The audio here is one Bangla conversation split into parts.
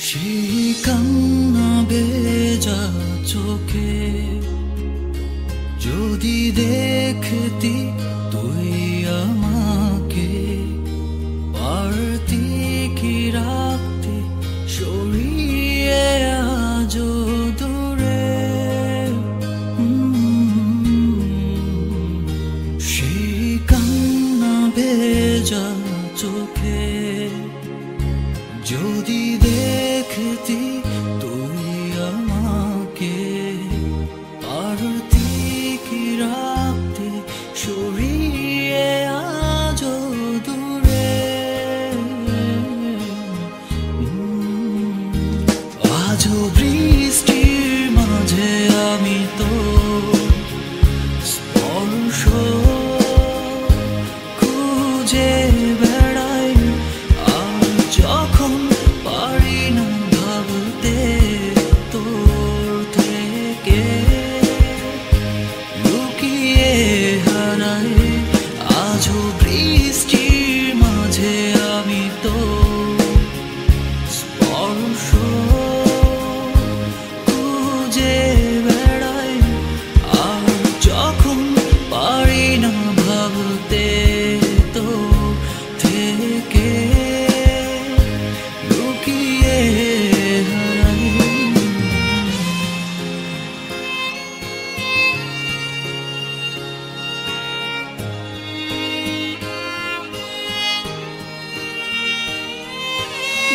সেই কান্না ভেজা চোখে যদি দেখতি তুই আমাকে, পারতি কি রাখতে সরিয়ে আজ দূরে। সেই কান্না ভেজা চোখে যদি দেখতি তুই আমাকে, পারতি কি রাখতে সরিয়ে আজ দূরে। আজ বৃষ্টির মাঝে আমি তো স্পর্শ খুঁজে বেড়াই, আর যখন পারি না ভাবতে তোর থেকে লুকিয়ে হারাই। আজও বৃষ্টির মাঝে আমি তো স্পর্শ খুঁজে বেড়াই, আর যখন পারি না ভাবতে তোর থেকে লুকিয়ে হারাই।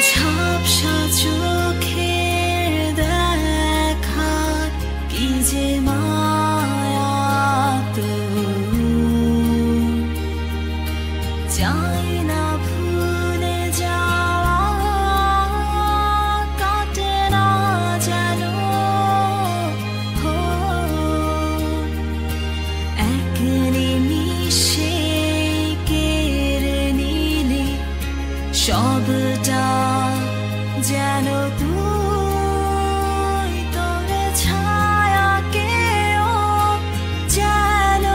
ঝাপসা চোখের দেখা কি যে মায়া তোর, চাই না ভুলে যাওয়া, কাটে না যেন এক নিমিষে কেড়ে নিলে সবটা যেন তুই, তোর ছায়াকেও যেন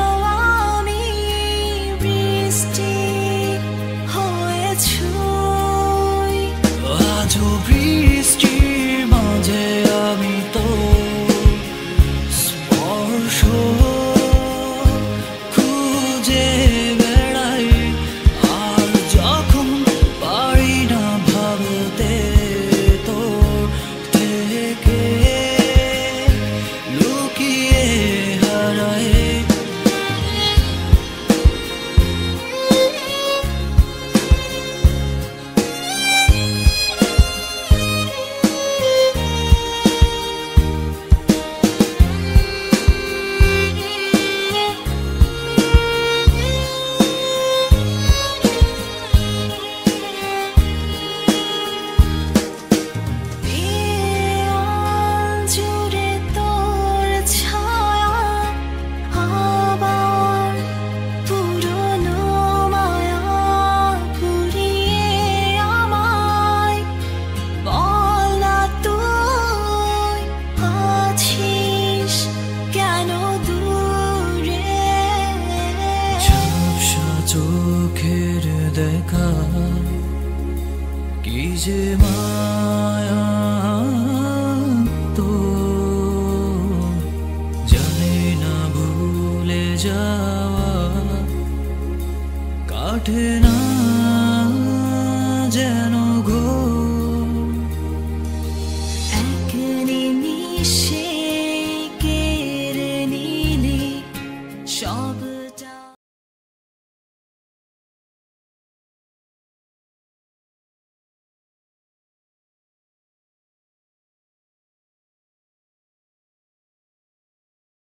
আমি বৃষ্টি হয়ে ছুঁই। আজও বৃষ্টির মাঝে আমি তো স্পর্শ খুঁজে বেড়াই, আর যখন পারি না ভাবতে তোর থেকে লুকিয়ে হারাই। জুড়ে তোর ছায়া, আবার পুরনো মায়া পুড়িয়ে আমায় বল না তুই আছিস কেন দূরে। ঝাপসা চোখের দেখা কি যে মায়া তো, জানি না ভুলে যাওয়া, কাটে না যেন ঘোর। এক নিমিষে কেড়ে নিলি সব